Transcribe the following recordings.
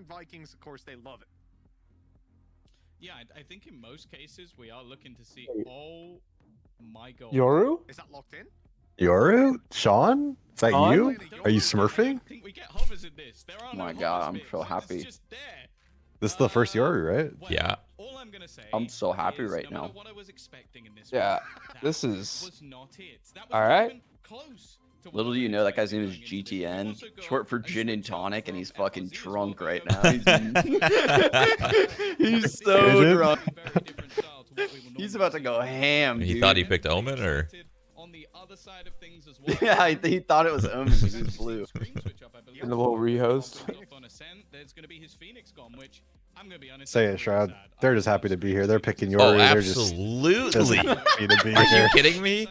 and Vikings, of course, they love it. Yeah, I think in most cases we are looking to see. Oh my god. Yoru? Is that locked in? Yoru? Sean? Is that Sean? you? Are you smurfing? I think we get hovers in this. There are Oh my no god, hovers, I'm so Mitch. happy. It's just there. This is the first Yoru, right? Well, Yeah. All I'm gonna say I'm so happy is, right no matter now. what I was expecting in this Yeah, one, that this is- was not it. That was All not right. even close to what Little I do you was know, that guy's name is expecting going into this. We've GTN, also got short for a gin and switch up tonic, and from he's fucking FRZ as well, drunk by right the now. way. He's so Agent? drunk. Very different style to what we will He's normally about to see. go ham, He dude. thought he picked Omen, or On the other side of things as well. Yeah, he thought it was Omen because he was blue. And a little rehost. There's going to be his Phoenix gone, which I'm going to be honest. Say is it, Shroud. really sad. They're just happy to be here. They're picking Yoru. oh, They're just absolutely. happy to be Are you here. kidding me?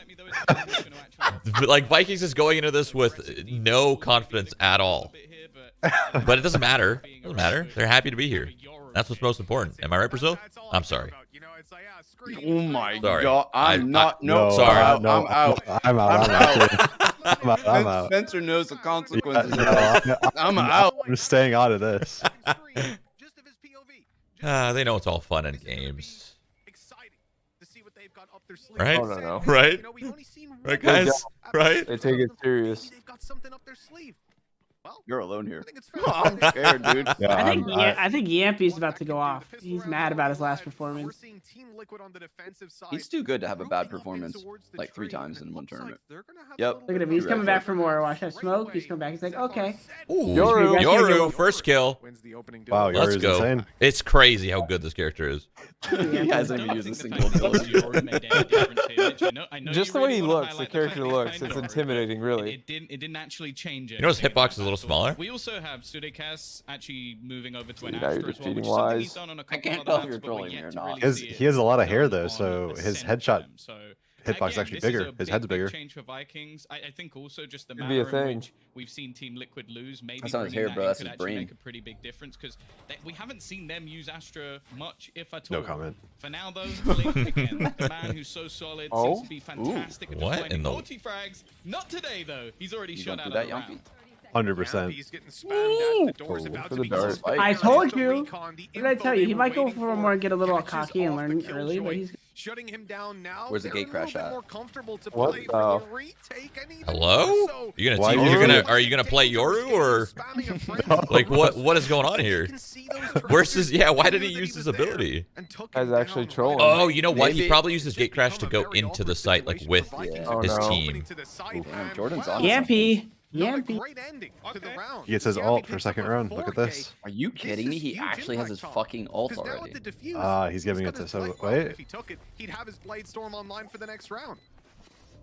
Like Vikings is going into this with no confidence at all. But it doesn't matter. It doesn't matter. They're happy to be here. That's what's most important. Am I right, Brazil? I'm sorry. Oh my Sorry. god, I'm not. No, sorry. I'm out. I'm out. I'm out. Spencer knows the consequences. No, I'm out. I'm just staying out of this. They know it's all fun and games. Right? Right? Oh, no. Right? Right, guys? Right? They take it serious. They've got something up their sleeve. Well, You're alone I here. think it's fair. I'm scared, dude. Yeah, I think Yampy's about to go off. He's mad about his last performance. He's too good to have a bad performance like 3 times in one tournament. Yep. Look at him. He's coming back for more. Watch that smoke. He's coming back. He's like, okay. Ooh, Yoru. Yoru, first kill. Wow, Let's Yoru's go. insane. It's crazy how good this character is. He hasn't even used a single ability. Just the way he looks, the character looks, it's intimidating, really. It didn't actually change it. You know his hitbox is a little smaller? We also have Sudekas actually moving over to an See, now you're Astra just as well, which cheating is something lies. he's done on a I couple can't other tell if maps, you're but we're trolling yet me or to not. really His- see he has a lot of it hair, though, on so the his center headshot of them. So hitbox again, actually this is bigger. a His head's big bigger. change for Vikings. I think also just the Could be a manner in thing. which we've seen Team Liquid lose. Maybe That's not his bringing hair, bro, that in that's could his actually brain. make a pretty big difference because we haven't seen them use Astra much, if at all. No comment. For now, though, Blink, again, the man who's so solid, Oh? seems to be fantastic at What just finding in the- multi-frags. Not today, though. He's already You shot don't out do of that, the Yankee? round. 100%. He's getting spammed at. The door's Oh, about for to the be dart. closed. I told you. The What did I tell you? He might go for more and get a little cocky and learn early, but he's shutting him down now. Where's the They're gate crash a little bit at? more comfortable to What play the- for the retake, and even Hello? more so, You Why gonna Yoru? are you gonna play Yoru or spamming a friend. like what is going on You here? can see those Where's tracers. his why He didn't knew he that use his was there ability? and took Guy's him actually down trolling. right Oh, you know what? He Maybe- probably uses Just Gatecrash to become a go very into the awkward site like situation with for Vikings Oh, his no. team. to the site, Ooh, damn, and Jordan's wow, on Yampy. not a Yampy. great ending to the round. He gets his Yampy ult for picks second up a round. Look at 4K. this. Are you This kidding me? is He huge actually has his impact, Tom. fucking ult 'Cause now with already. the defuse, He's giving got it to his so Blade wait. If he took it, he'd have his Blade Storm online for the next round.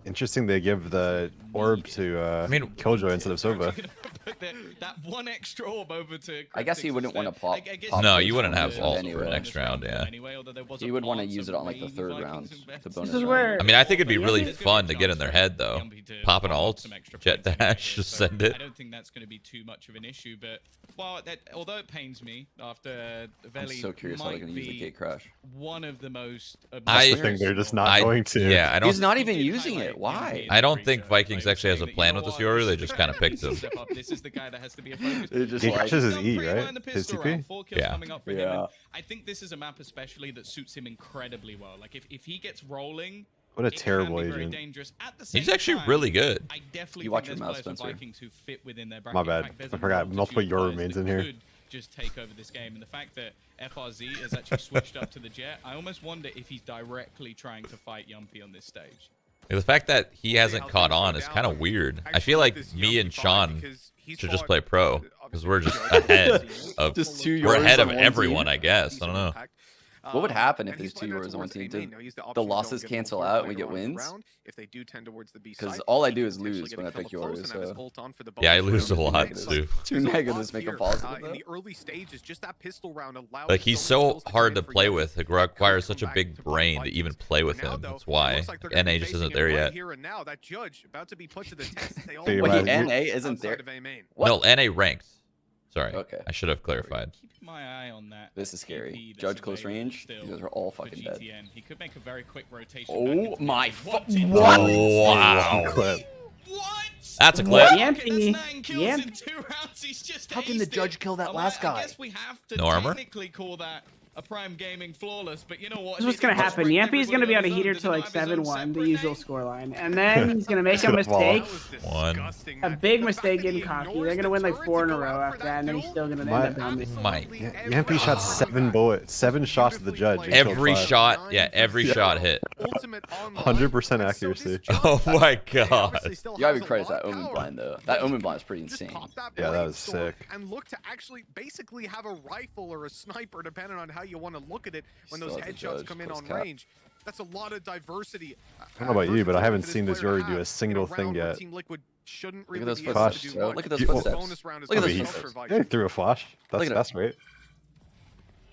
Interesting they give the orb to Killjoy instead of Sova. Put that one extra orb over to I guess he Cryptix wouldn't want instead. to pop. I guess pop No, those you wouldn't on have this ult anyway. for next round, yeah. Anyway, although there was He a would want to part use of it on like the maybe 3rd Vikings round, invest the in bonus This is round. where- I mean, I think it'd be really There's gonna be fun a to get in chance their for head though. Yumpy to Pop an farm up ult, some extra jet points anyway, dash, just so send it. I don't think that's going to be too much of an issue, but well, although it pains me after I'm Veli so curious how they're might going to use the be gate crash. one of the most That's I- the thing. They're just not I- going to. Yeah, I don't. He's not even He did using highlight it. Why? Yampy I don't in think the Vikings pre-show, actually has a saying that, plan you know with this what, Yoru. this They is just the kind of guy picked that him. needs to step up. This is the guy that has to be a focus. They're just He like, crashes his Done E, pretty well right? in the His pistol TP? round, 4 kills Yeah. coming up for him, Yeah. and I think this is a map especially that suits him incredibly well. Like if he gets rolling, What a it can terrible be very agent. dangerous. At the same He's actually time, really good. I definitely You think watch there's your mouth, players for Spencer. Vikings who fit within their bracket. My In bad. fact, there's I a forgot multitude multiple of Yoru players mains that in here. could just take over this game, and the fact that FRZ has actually switched up to the jet, I almost wonder if he's directly trying to fight Yumpy on this stage. The fact that he hasn't caught on is kind of weird. I feel like me and Sean should just play pro because we're just ahead of. Just 2 We're Yorus ahead on of one everyone, team. I guess. I don't know. What would happen if there's 2 Yours on one team? Do the losses cancel out and we get wins? If they do tend towards the B Because side, all I he do can is potentially lose get when a I pick couple close Yours. and have his So ult on for the Yeah, I bonus lose a round. lot It's too. Two there's a negatives lot make a here. positive, In though. the early stages, just that pistol round allowed Like he's so many so kills hard come to in for play Yoru. with. It That could requires come such a back big to brain to Vikings. even play with For now, him. though, That's it why looks like they're gonna be NA just isn't facing it there right yet. here and now. That judge about to be put to the test. They all Wait, Wait, Right. NA isn't outside there. of A main. What? No, NA ranked. Sorry. Okay. I should have clarified. Keep my eye on that. This is scary. AP that's Judge close available range. still You guys are all for fucking dead. GTN. He could make a very quick rotation. Oh back into my the fu- game. what? Wow. Clip. What? That's a clip. Yampy. How can the judge kill that last guy? I guess we have to No armor? technically call that a Prime Gaming flawless, but you know what? This is what's gonna happen. Yampy's gonna be on a heater till like 7-1, the usual scoreline, and then he's gonna make a mistake, a big mistake getting cocky. They're gonna win like 4 in a row after that, and then he's still gonna end up dominating. Mike. Yampy shot 7 shots at the judge. and killed Every 5. shot, yeah, every shot hit. 100% accuracy. Oh my god. You gotta be credit that Omen blind though. That Omen blind is pretty insane. Yeah, that was sick. And look to actually basically have a rifle or a sniper, depending on how you want to look at it, when those headshots come in on range. That's a lot of diversity. I don't know about you, but I haven't seen this Yoru do a single thing yet. Team Liquid shouldn't Look really at those be able to footsteps. do much. Look at those The footsteps. bonus round is Look at coming those up for footsteps. Vikings. Yeah, he threw a flash. That's Look the at best way.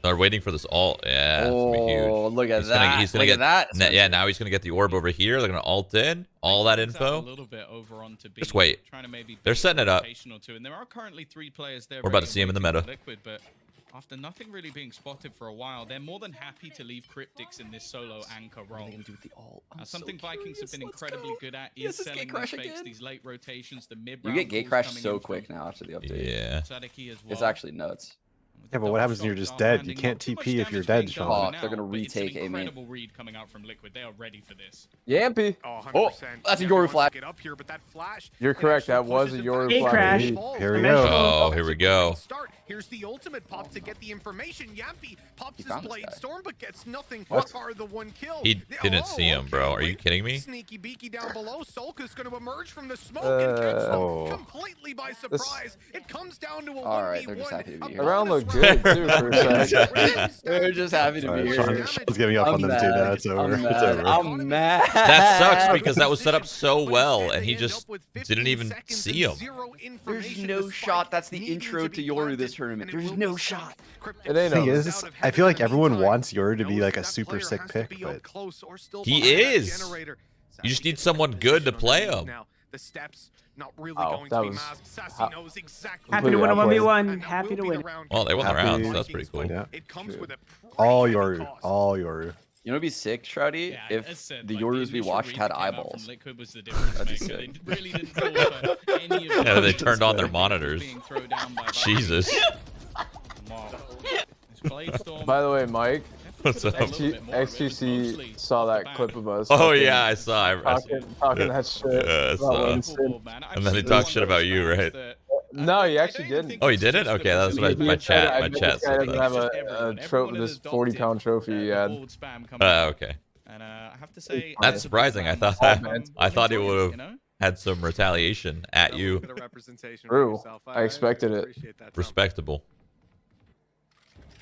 They're waiting for this ult. Yeah, that's gonna be huge. Oh, look at that. He's gonna Look get at that. Yeah, now he's gonna get the orb over here. They're gonna ult in all that info. A little bit over onto B, Just wait. trying to maybe They're setting it up. and there are currently 3 players there. We're about to see him in the meta. Liquid, but after nothing really being spotted for a while, they're more than happy to leave Cryptics in this solo anchor role. Something Vikings have been incredibly good at is selling these fakes, these late rotations, the mid. You get gate crash so quick now after the update. Yeah. It's actually nuts. Yeah, but what happens when you're just dead? You can't TP if you're dead, Sean. They're gonna retake A main. Incredible read coming out from Liquid. They are ready for this. Yampy. Oh, that's a Yoru flash. You're correct. That was a Yoru Gate crash. flash. Here we go. Oh, here we go. Here's the ultimate pop to get the information. Yampy pops his found this blade guy. storm, but gets nothing. What? Far the one kill. He didn't see him, bro. Are you kidding me? Sneaky beaky down below. Solka's going to emerge from the smoke and catch them Oh. completely by surprise. It comes down to a All 1v1. right, they're just happy to be here. Around looked good too for a second. They're just happy to be Alright, here. Sean's giving up on them too now. It's over. It's over. I'm mad. That sucks because that was set up so well, and he just didn't even see him. There's no shot. That's the intro to Yoru this tournament. There's no shot. It ain't The thing over. is, I feel like everyone wants Yoru to be like a super sick pick, but He is. You just need someone good to play him. The steps not really Oh, going that to be was masked. Sassy knows exactly. Happy to win a Completely 1v1. Happy to win. Well, they won the Happy- round, so that's pretty cool. Yeah. It comes with a All pretty Yoru. heavy cost. All Yoru. You know what'd be sick, Shroudy? If the Yorus we watched had eyeballs. Liquid was the difference That'd be maker. sick. They really didn't fall for any of Yeah, the they turned on their being monitors. thrown down by Vikings. Jesus. Wow. This Blade Storm, By the way, Mike, What's up? XTC saw that clip of us. Oh talking- yeah, I saw. talking that shit. Yeah, I about saw. Winston. And then they talk shit about you, right? No, he actually didn't. Oh, he didn't? Okay, that's what my chat said Doesn't have that. this 40-pound trophy he had. Okay. And I have to say, That's surprising. I thought he would have had some retaliation at you. True. I expected it. Respectable.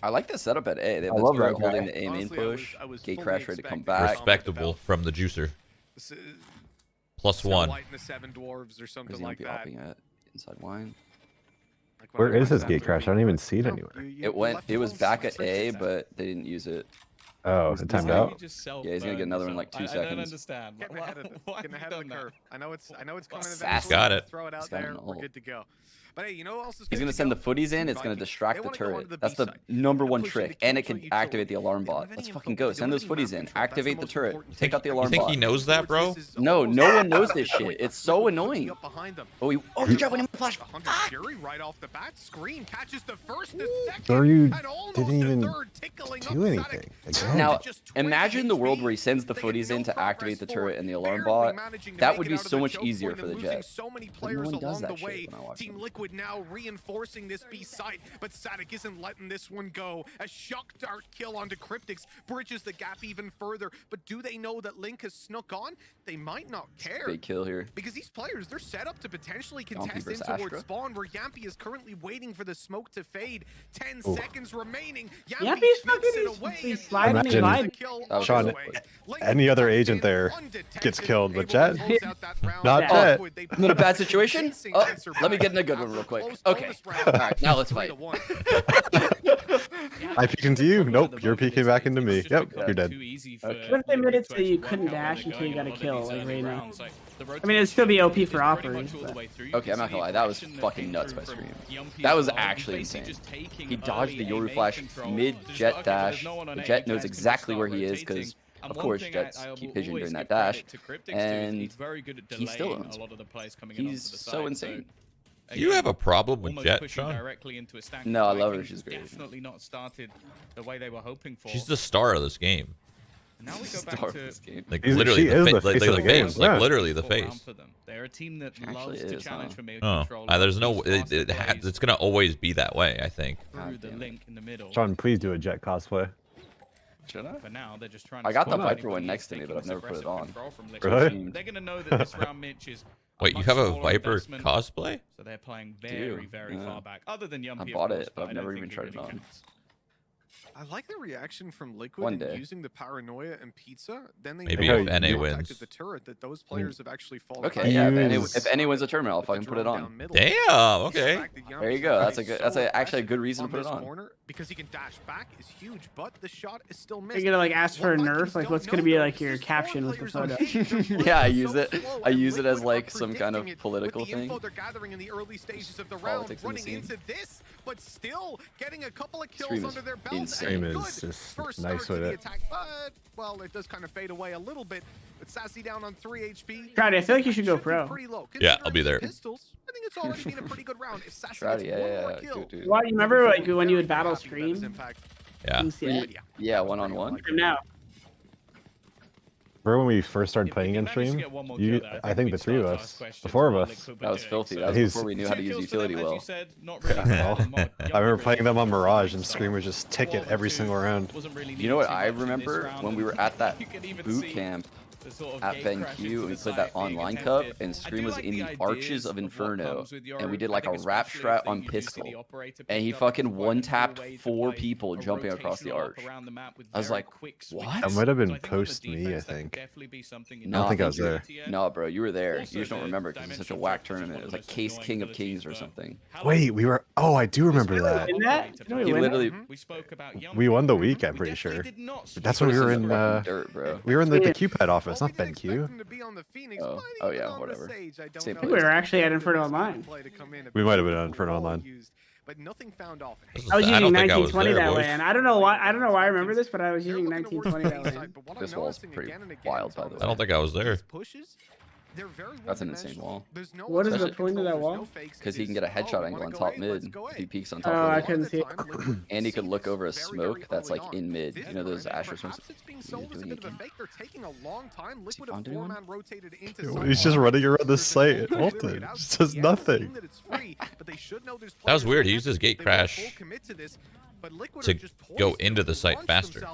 I like the setup at A. They have I the love turret that holding guy. the A main Honestly, push. I was Gate fully crash ready to come expecting back. Respectable from the juicer. +1. Seven dwarves or Where's something he gonna like be that. hopping at? Inside wine. Where is his gate crash? I don't even see it anywhere. It was back at A, but they didn't use it. Oh, it timed out. Yeah, he's gonna get another one in like 2 I don't seconds. understand. Getting ahead of Why the have you done that? curve. I know it's coming Sass. eventually. Got it. Throw it out He's got there. an We're ult. good to go. But hey, you know what else is He's good gonna to send go? the footies in. Team It's gonna Vikings. distract They the wanna go turret. onto the That's B the side. number They're one pushing trick, the and it kill can so activate the easily. alarm If bot. any Let's info fucking can go. be Send done, those map footies in. control, that's Activate the most turret. important Take out the You alarm think bot. he knows that, bro? No, no one knows this shit. It's so annoying. Oh, good job winning the flash. Fury right off the bat. Screen catches the first, the second, Yoru and almost didn't the even third, tickling do up anything. Sadik. Again. Now, Just 20 imagine the world HP. where he sends the They had footies no in to progress activate the forward, turret and the alarm barely bot. managing to That make would it be out of so the much choke easier point for and the losing Jet. so many But players no one does along that the shit way. when I watch Team them. Liquid now reinforcing this B site, but Sadik isn't letting this one go. A shock dart kill onto Cryptics bridges the gap even further. But do they know that Link has snuck on? They might not care. Big kill here. Because these players, they're set up to potentially Yampy contest in versus towards Astra. spawn, where Yampy is currently waiting for the smoke to fade. 10 Ooh. seconds remaining. Yampy's Yampy makes fucking it away. he's and sliding and Yampy gliding. gets the kill That was on Sean, his way. Link any other comes agent in there undetected, gets killed, but able to Jet? close out that round. Not Jet. Jet. They I'm in a bad situation. chasing Oh, and let me get in a good survive one real after quick. close Okay. bonus round. All right, now let's fight. 3-1. I peeked into you. Nope, you're peeking back into me. Yep, you're dead. What if they made it so you couldn't dash until you got a kill, like right now? I mean, it'd still be OP for operators, but... Okay, I'm not gonna lie. That was fucking nuts by Scream. That was actually insane. He dodged the Yoru flash mid-Jet dash. The Jet knows exactly where he is because of course, Jets keep Pigeon during that dash, and he's still owns. He's so insane. Do you have a problem with Jet, Sean? No, I love her. She's great. Definitely not started the way they were hoping for. She's the star of this game. Now we go back to like literally the face of the game. Like literally the face. They're a team that loves to challenge for control. There's no. It's gonna always be that way. I think. Through the link in the middle. Sean, please do a Jet cosplay. Should I? For now, they're just trying. I got the Viper one next to me, but I've never put it on. Really? They're gonna know that this round Mitch is. Wait, you have a Viper cosplay? So they're playing very far back. Other than Yumpy, I bought it, but I've never even tried it on. I like the reaction from Liquid One day. using the paranoia and pizza. Then they maybe know if NA wins. the turret that those players have actually fallen. Okay, yeah. If NA wins a tournament, I'll fucking put it on. Damn. Okay. There you go. That's actually a good reason to put it on. Because he can dash back is huge, but the shot is still missed. You're gonna like ask for a nerf? Like what's gonna be like your caption with the photo? Yeah, I use it. I use it as like some kind of political thing. They're gathering in the early stages of the round, running into this, but still getting a couple of kills under their belt. Stream is just nice with it. But well, it does kind of fade away a little bit. But Sassy down on 3 HP. Shroud, I feel like you should go pro. Yeah, I'll be there. Pistols, I think it's already been a pretty good round. If Sassy Shroud, gets one more kill, dude. Well, you remember like when you would battle screen? Yeah. Yeah, one-on-one. Now. Remember when we first started playing in stream? I think the three of us, the four of us. That was filthy. That was before we knew how to use utility well. I remember playing them on Mirage and Scream would just ticket every single round. You know what I remember when we were at that boot camp at BenQ and we played that online cup and Scream was in the Arches of Inferno and we did like a rap strat on pistol and he fucking one-tapped 4 people jumping across the arch. I was like, what? That might have been post me, I think. No, I don't think I was there. No, bro, you were there. You just don't remember because it's such a whack tournament. It was like Case King of Kings or something. Wait, we were. Oh, I do remember that. He literally. We won the week, I'm pretty sure. That's when we were in. Dirt, bro. We were in the QPad office, not BenQ. Oh yeah, whatever. Same we were actually at Inferno Online. We might have been on Inferno Online. But nothing found off. I was using 1920 that way, and I don't know why. I don't know why I remember this, but I was using 1920 that way. This wall's pretty wild, by the way. I don't think I was there. That's an insane wall. What is the point of that wall? Because he can get a headshot angle on top mid if he peeks on top. Oh, of I it. couldn't see it. And he could look over a smoke that's like in mid. You know those Asher smokes. He's just running around the site at Alton. Just does nothing. That was weird. He used his gate crash to go into the site faster.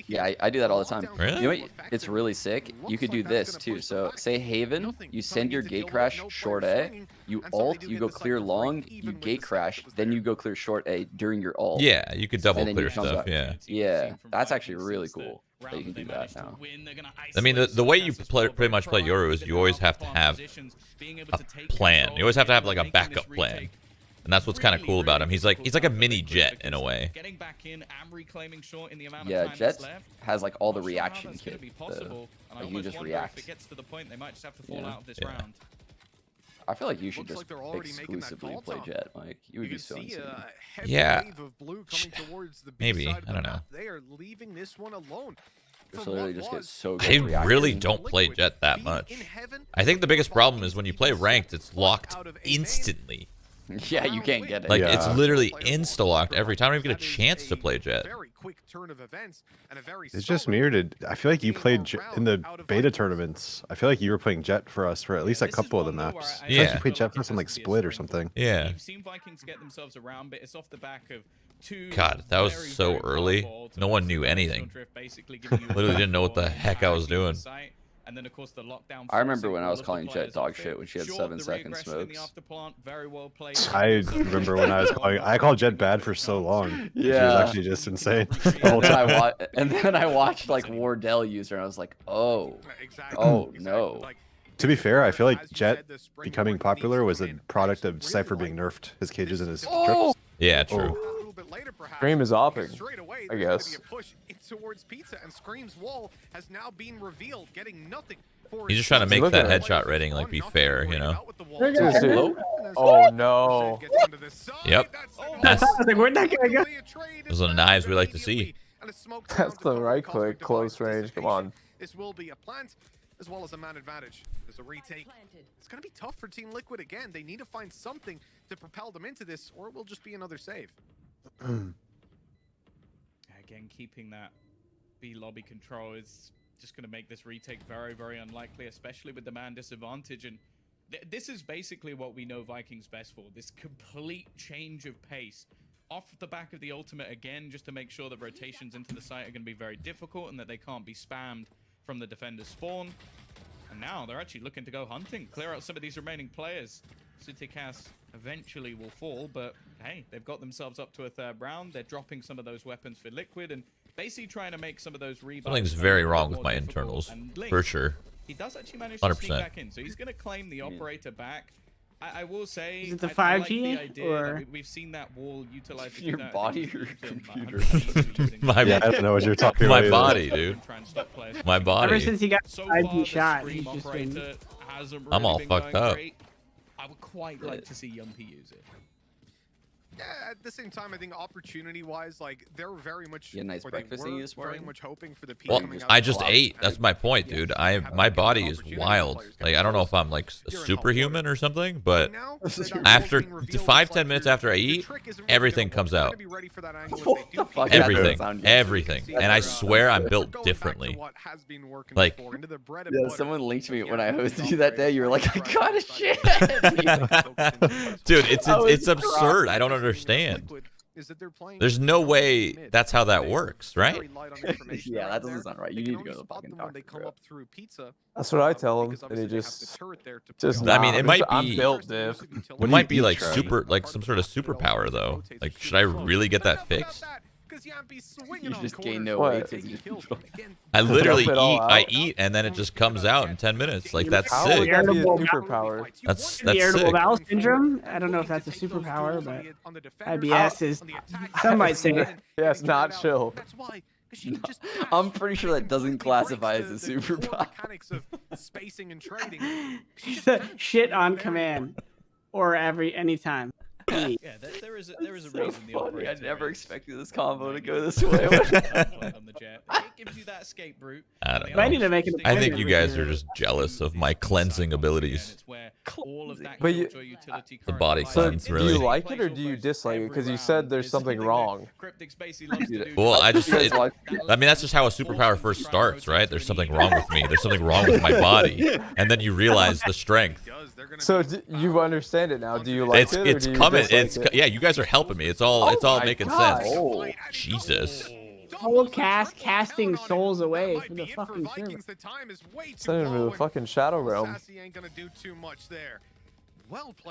Yeah, I do that all the time. Really? You know what? It's really sick. You could do this too. So say Haven, you send your gate crash short A, you ult, you go clear long, you gate crash, then you go clear short A during your ult. Yeah, you could double clear stuff. Yeah. Yeah, that's actually really cool that you can do that now. I mean, the way you pretty much play Yoru is you always have to have a plan. You always have to have like a backup plan. And that's what's kind of cool about him. He's like a mini Jet in a way. Yeah, Jet has like all the reaction kit. Like you just react. Yeah. I feel like you should just exclusively play Jet, Mike. You would be so insane. Yeah. Maybe. I don't know. They are leaving this one alone. Just literally just get so good I reaction. really don't play Jet that much. I think the biggest problem is when you play ranked, it's locked instantly. Yeah, you can't get it. Like, it's literally insta-locked every time. I don't even get a chance to play Jet. It's just me, or I feel like you played in the beta tournaments. I feel like you were playing Jet for us for at least a couple of the maps. I Yeah. you played Jet for us on like Split or something. Yeah. God, that was so early. No one knew anything. Literally didn't know what the heck I was doing. And then, of course, the lockdown. I remember when I was calling Jet dog shit when she had 7-second smokes. I remember when I called Jet bad for so long. Yeah. She was actually just insane. The whole time. And then I watched like Wardell use her and I was like, oh no. To be fair, I feel like Jet becoming popular was a product of Cypher being nerfed his cages and his trips. Yeah, true. Scream is opping, I guess. Towards Pizza and Scream's wall has now been revealed, getting nothing. He's just trying to make that headshot rating like be fair, you know. Oh no. Yep. I was like, where'd that guy go? Those are the knives we like to see. and a smoke. That's the right click, close range. Come on. This will be a plant as well as a man advantage. There's a retake. It's going to be tough for Team Liquid again. They need to find something to propel them into this, or it will just be another save. Again, keeping that B lobby control is just going to make this retake very, very unlikely, especially with the man disadvantage. And this is basically what we know Vikings best for, this complete change of pace. Off the back of the ultimate again, just to make sure that rotations into the site are going to be very difficult and that they can't be spammed from the defender's spawn. And now they're actually looking to go hunting, clear out some of these remaining players. Citycast eventually will fall, but hey, they've got themselves up to a third round. They're dropping some of those weapons for Liquid and basically trying to make some of those rebuys. Something's very wrong with my internals, for sure. He does actually manage to 100%. sneak back in, so he's going to claim the operator back. I will say, is it the 5G I like the idea or we've seen that wall utilized your body or computer? Yeah, I don't know what you're talking My about. body, dude. My body. ever since he got So 5G far, shot, the he's Scream just been. operator hasn't I'm really all been fucked going up. great. I would quite like to see Yumpy use it. Yeah, at the same time, I think opportunity-wise, like they're very much. You had a nice or they breakfast were thing this very morning? much hoping for the peak Well, coming out I of just the ate. cloud. That's my point, dude. My body is wild. Like I don't know if I'm like a superhuman or something, but after 5-10 minutes after I eat, everything comes out. Everything, everything, and I swear I'm built differently. Like, Yeah, someone linked me when I hosted you that day. You were like, I got a shit. dude, it's absurd. I don't understand. There's no way that's how that works, right? Yeah, that doesn't sound right. You need to go to the fucking doctor, bro. That's what I tell him, and he just I mean, it might I'm be. built, Div. It might be like like some sort of superpower though. Like, should I really get that fixed? You just gain no What? weight. 'Cause you just- I literally Dump it all I out? eat and then it just comes out in 10 minutes. Like that's How would sick. that be a Irritable- superpower? That's The irritable sick. bowel syndrome. I don't know if that's a superpower, but IBS is. Some might say. Yeah, it's not chill. I'm pretty sure that doesn't classify as a superpower. Shit on command, or anytime. Yeah, there is a reason the operator. I never is expected this combo to go this on way. the jet. It gives you that escape route. I don't I need know. to make it. I think you guys are just jealous of my cleansing abilities. But you- The body So cleanse, do really. you like it or do you dislike it? Because you said there's something wrong. Well, I mean, that's just how a superpower first starts, right? There's something wrong with me. There's something wrong with my body, and then you realize the strength. So you understand it now? Do you like it? It's or do you coming. dislike it? Yeah, you guys are helping me. It's all my making God. sense. Oh, Jesus. Whole casting souls away from the fucking server. Send him to the fucking Shadow Realm.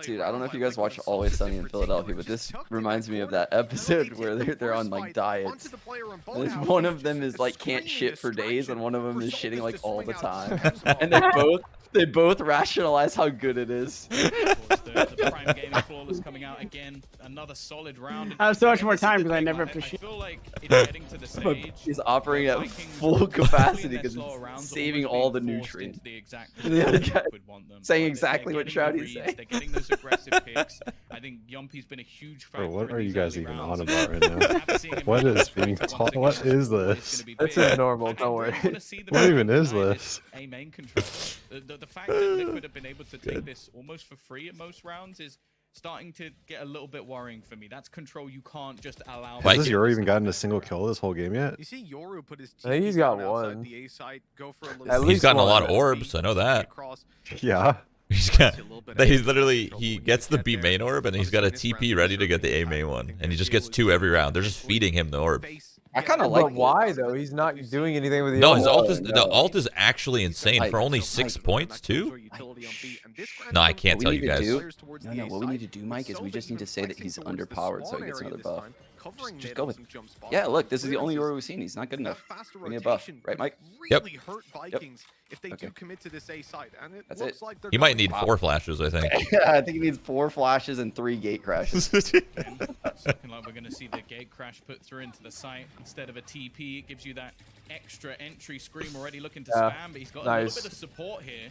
dude, I don't know if you guys watch Always Sunny in Philadelphia, but this reminds me of that episode where they're on like diets. One of them is like can't shit for days, and one of them is shitting like all the time. And they both rationalize how good it is. The prime gaming flawless coming out again. Another solid round. I have so much more time because I never appreciate. I feel like it's getting to the stage. He's operating at full capacity because it's saving all the nutrients. The other guy saying exactly what Shroud is saying. They're getting those aggressive picks. I think Yumpy's been a huge factor. Bro, what in are you these guys early even rounds. on about right now? What is being taught? What is this? This is normal, don't worry. What even is this? A main control. The fact that Liquid have been able to take this almost for free at most rounds is starting to get a little bit worrying for me. That's control you can't just allow. Has this Yoru even gotten a single kill this whole game yet? You see Yoru put his I think he's got TP outside one. the A site, go for a little At He's least gotten a one. lot of orbs. I know that. across. Yeah. He's got. He's literally he gets the B main orb and he's got a TP ready to get the A main one, and he just gets 2 every round. They're just feeding him the orb. I kind of But like. why though? He's not doing anything with the No, his ult. ult is the ult is actually insane for only 6 points too. No, I can't tell you guys. No, what we need to do, Mike, is we just need to say that he's underpowered so he gets another buff. Just go with it. Yeah, look, this is the only Yoru we've seen. He's not good enough. We need a buff, right, Mike? Yep. If they do commit to this A side, and it That's looks it. like they're He might going need to- 4 flashes, I think. Yeah, I think he needs 4 flashes and 3 gate crashes. It's looking like we're going to see the gate crash put through into the site instead of a TP. It gives you that extra entry. Scream already looking to Yeah, spam, but he's got a nice. little bit of support here.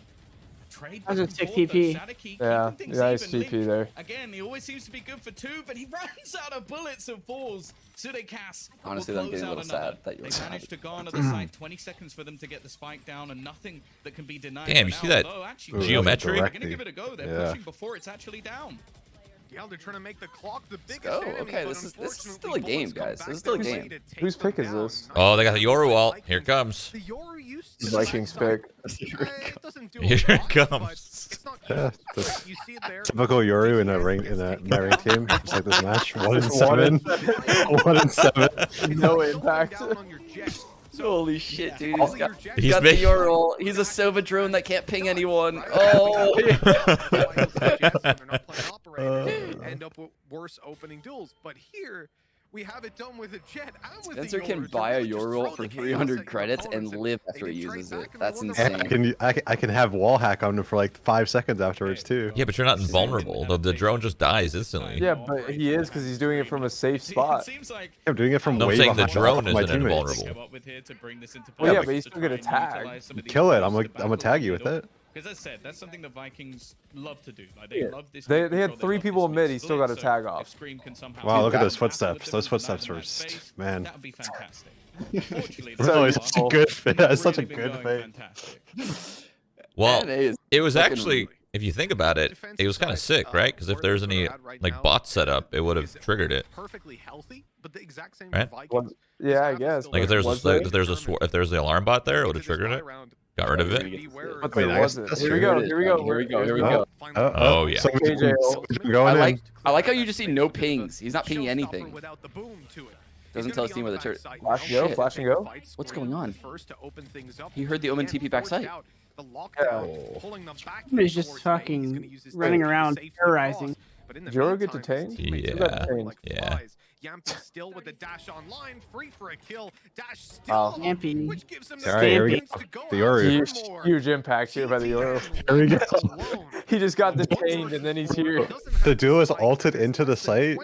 trade That was a back sick and forth, though. TP. Sadiki Yeah, keeping things nice even. TP there. Again, he always seems to be good for 2, but he runs out of bullets and falls. Sudekas Honestly, will I'm close getting a out little another. sad that you're They sad. managed to garner the site. 20 seconds for them to get the spike down, and nothing that can be denied. Damn, you now, see that although actually, geometry? They're gonna give it a go. They're Yeah. pushing before it's actually down. Yeah, they're trying to make the clock the biggest go. enemy, Okay, but this is unfortunately, still a game, bullets come guys. back This is still a their game. way to take Whose pick them is down. this? Oh, they got the Yoru ult. Here it comes. The Yoru used to Vikings pick. it doesn't do a Here it lot, but comes. it's not Yeah, useless. You see it there. Typical Yoru in a my ranked game, just like this match. 1-7. 1-7. No impact. Holy shit, dude. He's He's got the making- Yoru. He's a Sova drone that can't ping anyone. Oh, end up with worse opening duels. But here we have it done with a Jet and with Spencer the can Yoru. buy a Really just Yoru throw ult for the chaos 300 at your credits and opponents, live they after he did trade uses it. back and they That's won the insane. fight. I can have wall hack on him for like 5 seconds afterwards too. Yeah, but you're not invulnerable. The drone just dies instantly. Yeah, but he is because he's doing it from a safe spot. I'm doing it from No, I'm way saying the behind drone my isn't teammates. invulnerable. Well, yeah, but he's still gonna tag. Kill it. I'm gonna tag you with it. Because as I said, that's something the Vikings love to do. Like, they love this. They mid had control, 3 love people this in mid. mid He still got a split, tag so off. if Scream can somehow Wow, look at battle those footsteps. with them Those and footsteps deny are them that just space, man. that would be fantastic. Unfortunately, That's always so such a far, good fit. not That's such a really been good going fit. fantastic. Well, Man, it was fucking actually, if you think about it, it was kind of sick, right? Because if there's any like bots set up, it would have triggered it. Perfectly healthy, but the exact same Right? Vikings. Yeah, I guess. Like if there's was a there? if there's the alarm bot there, it would have triggered it. Got rid of it. But Wait, there wasn't. that's Here we true. go. Here we go. Here we go. Here we go. Oh, yeah. Going I like how you just see no pings. He's not pinging anything. Doesn't tell us where the turret. Flash and go, Shit. flash and go. What's going on? He heard the Omen TP backside. He's just fucking running around terrorizing. Did Yoru get detained? Yeah. Yeah. Yampy still with the dash online, free for a kill. Dash still, Wow. Yampy. which gives him All right, here we confidence go. to go The Yoru. after Huge impact here by the Yoru. Here we go. He just got detained and then he's here. The duo is ulted into the site,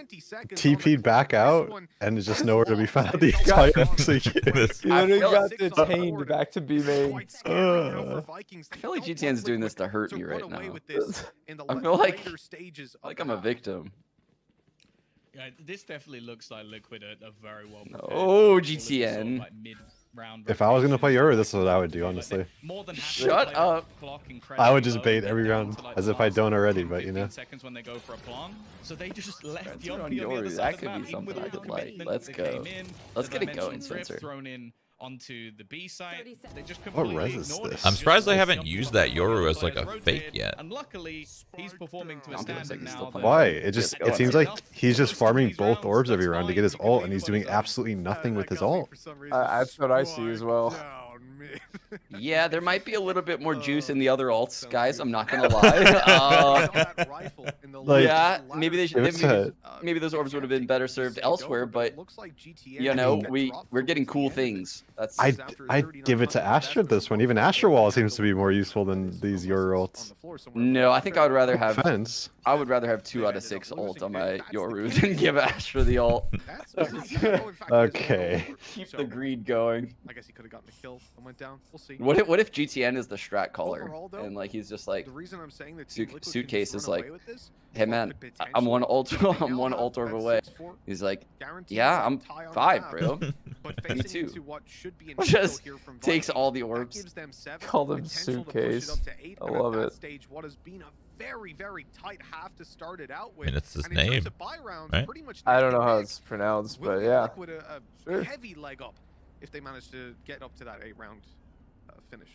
TP'd back out, and is just nowhere to be found the entire execute. He literally got detained back to B main. I feel like GTN's doing this to hurt me right now. I feel like I'm a victim. Yeah, this definitely looks like Liquid are very well prepared. Oh, All of this sort of, GTN. like, mid-round If I was gonna play Yoru, rotations, this is what I would do, like, honestly. they're more than happy to Shut play up. that clock I incredibly would just low. bait They're every down round, to, like, as the if I last don't already, 15 but you know. seconds when they go for a plan. So they just left Spencer on Yoru on the Yoru, other that side of the could be map, even something with I a could like. commitment. Let's They go. came in, Let's as I get it going, mentioned, Drift Spencer. thrown in onto the B site. They just What completely res is ignored this? it. I'm surprised they Just haven't jumped used on that the other Yoru as players like a rotated, fake yet. And luckily, he's performing to a I don't think standard it's now. still that- Why? It seems like he's just Most of farming these both rounds, orbs every that's round to fine. get his You can ult, leave and he's him doing on his own. absolutely nothing with his ult. That's what I see as well. Yeah, there might be a little bit more juice in the other alts, guys. I'm not gonna lie. Like, Yeah, maybe they should. it's a- Maybe those orbs would have been better served elsewhere, but you know, we're getting cool things. That's I'd give it to Astra this one. Even Astra Wall seems to be more useful than these Yoru ults. no. I think I would rather have. Defense. I would rather have 2 out of 6 ult on my Yoru than give Astra the ult. Okay. Keep the greed going. I guess he could have gotten the kill and went down. We'll see. What if GTN is the strat caller Overall, though, and like he's just like, The reason I'm saying that Suit- Team Liquid can Suitcase just is run like, away with this, hey or man, could I'm one potentially ult. I'm now one have ult orb that away. 6-4 He's like, guaranteed yeah, to I'm tie on 5, the bro. map, but Me facing too. into what should be an Just here from takes Vikings, all the that orbs. gives them 7, Call them potential to push it Suitcase. up to 8, I and at love that it. stage, what has been a very, very tight half to start it out I with. mean, it's his And in terms name, of buy rounds, right? pretty much I don't neck know and how neck. it's pronounced, Will but give yeah. Liquid a Sure. heavy leg up if they manage to get up to that 8-round finish.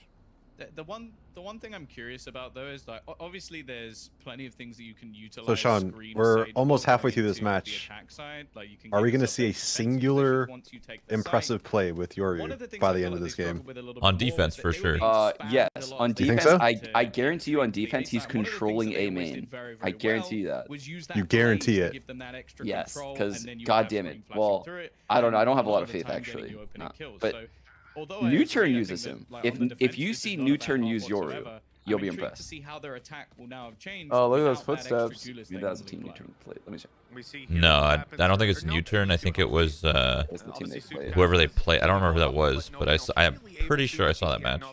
The one thing I'm curious about though is like obviously there's plenty of things that you can utilize. So Sean, screen we're side almost halfway going through this into the match. attack side. Like, you can Are get we going to yourself see a in defensive singular position once you take the impressive site. play with One of Yoru the things by I the feel end like of they this struggled game? with a little On bit more defense, was that for they sure. were being Yes, spammed a on lot You think defense, so? I guarantee you on the defense he's side. One of the things controlling that they A always did main. very, I very guarantee well that. was use You that guarantee blaze to it. give them that extra Yes, control, 'cause and then you God have damn Scream it. flashing Well, through it, I don't know. I don't have a a lot lot of of the faith time getting actually. you opening No. kills. But So, although I New agree, Turn I think uses that, him. like, on the If you defense, see this is not New a bad Turn path use Yoru, whatsoever. You'll be intrigued impressed. to see how their attack will now have changed. Oh, look at those without that extra footsteps. duelist Maybe they that was a can team really U-turn play. play. Let me see. No, I don't think it's a U-turn. I think it was It's the team they played. whoever they play. I don't remember who that was, but I'm pretty sure I saw that match.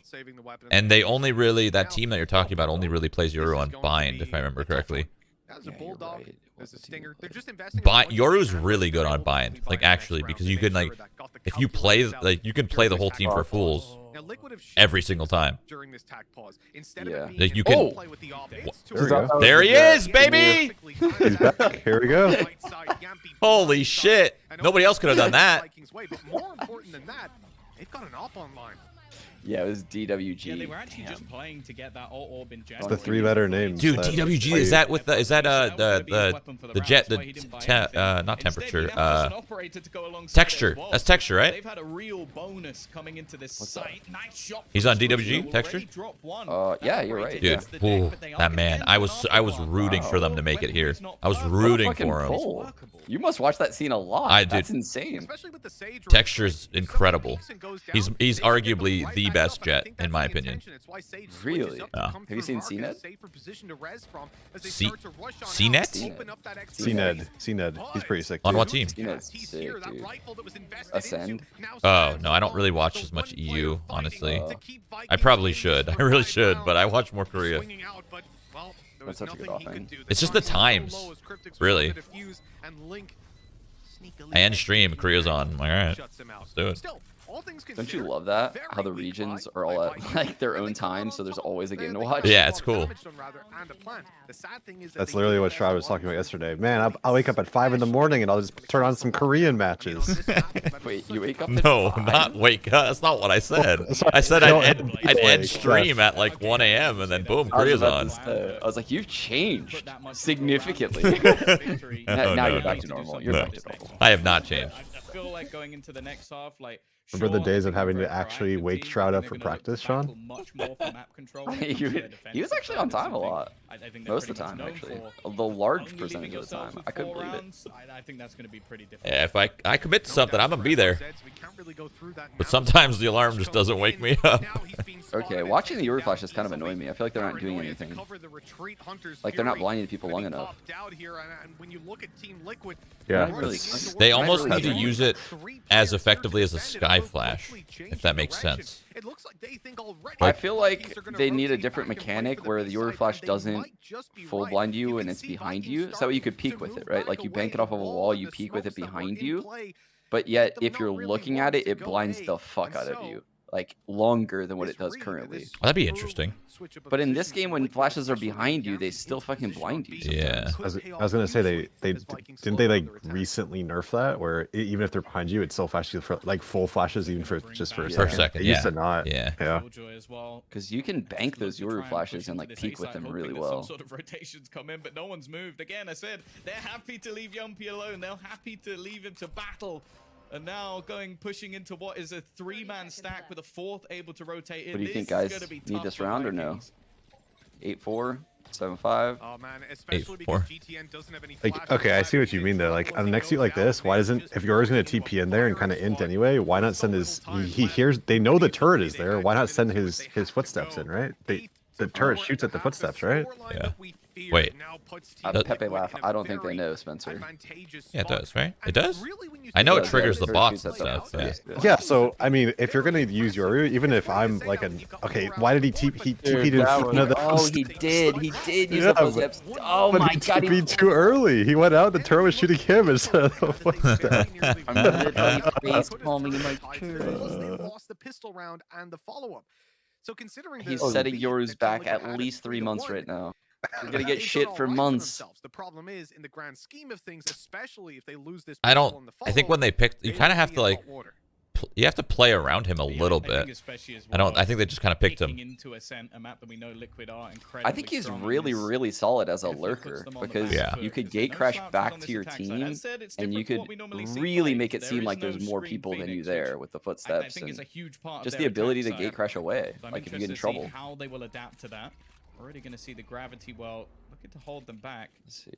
And they only really, that team that you're talking about only really plays Yoru on bind, if I remember correctly. Yeah, you're right. There's a stinger. They're just Yoru's really good on bind, like actually, because you can like, if you play, like you can play the whole team for fools every single time. During this tack pause, Yeah. Like you can. play with the There we go. There he is, baby! He's back. Here we go. Holy shit! Nobody else could have done that. But more important than that, they've got an op online. Yeah, it was DWG. Yeah, they were actually Damn. just playing to get that orb in general. It's the 3-letter names. Dude, that DWG play- is that with the the jet not temperature texture. That's texture, right? They've had a real bonus coming into this site. Nice shot. He's on DWG texture. Yeah, you're right. Dude, ooh, that man. I was rooting for them to make it here. I was rooting for him. Pull. You must watch that scene a lot. That's insane. Texture's incredible. He's arguably the best jet in my opinion. Really? Yeah. Have you seen CNED? CNED. He's pretty sick. On too. what team? CNED's sick, dude. Ascend? Oh no, I don't really watch as much EU, honestly. I probably should. I really should, but I watch more Korea. That's such a good offering. It's just the times, really. And stream, Korea's on. All right, let's do it. Don't you love that? How the regions are all at like their own time, so there's always a game to watch. Yeah, it's cool. That's literally what Shroud was talking about yesterday. Man, I'll wake up at 5 in the morning and I'll just turn on some Korean matches. Wait, you wake up? At No, 5? not wake up. That's not what I said. I said I'd end stream at like 1 a.m. and then boom, Korea's on. I was like, you've changed significantly. No, now no, you're back no. to normal. You're No. back to normal. I have not changed. I feel like going into the next half, like. Remember the days of having to actually wake Shroud up for practice, Sean? He was actually on time a lot. Most of the time, actually. The large percentage of the time. I couldn't believe it. I think that's going to be pretty difficult. Yeah, if I commit to something, I'm gonna be there. But sometimes the alarm just doesn't wake me up. Okay, watching the Yoru flash is kind of annoying me. I feel like they're not doing anything. Like they're not blinding people long enough. Yeah. Really, They almost need to use it as effectively as a sky flash, if that makes sense. I feel like they need a different mechanic where the Yoru flash doesn't full blind you and it's behind you. So you could peek with it, right? Like you bank it off of a wall, you peek with it behind you. But yet, if you're looking at it, it blinds the fuck out of you. Like longer than what it does currently. Well, that'd be interesting. But in this game, when flashes are behind you, they still fucking blind you. Yeah. I was gonna say didn't they like recently nerf that where even if they're behind you, it still flashes you for like full flashes even for just for a second. Per second, It used yeah. to not. Yeah. Yeah. Because you can bank those Yoru flashes and like peek with them really well. Some sort of rotations come in, but no one's moved. Again, I said they're happy to leave Yumpy alone. They're happy to leave him to battle. And now pushing into what is a 3-man stack with a 4th able to rotate in. What do you think, guys? Need this round or no? 8-4, 7-5. Oh man, especially 8-4. because GTN doesn't have any Like, okay, I see what you mean though. Like on the next suit like this, why doesn't if Yoru's gonna TP in there and kind of int anyway, why not send his he hears they know the turret is there, why not send his footsteps in, right? The turret shoots at the footsteps, right? Yeah. Wait. Pepe laugh. I don't think they know, Spencer. Yeah, it does, right? It does? I know it triggers the bots and shoots stuff. at Yeah. Yeah, so I mean, if you're gonna use Yoru, even if I'm like why did he TP'd in front of the Oh, he did use the footsteps. Oh but my he god, TP'd too early. He went out, the turret was shooting him instead of the footsteps. I'm literally face palming in my They lost the pistol round and the follow-up. So considering He's setting Yoru's back at least 3 months right now. You're gonna get shit for months. The problem is, in the grand scheme of things, especially if they lose this. I think when they picked, you kind of have to like, you have to play around him a little bit. I think they just kind of picked him. I think he's really solid as a lurker because you could gate crash back to your team and you could really make it seem like there's more people than you there with the footsteps and just the ability to gate crash away. Like if you get in trouble. How they will adapt to that. Already going to see the gravity well looking to hold them back. Let's see.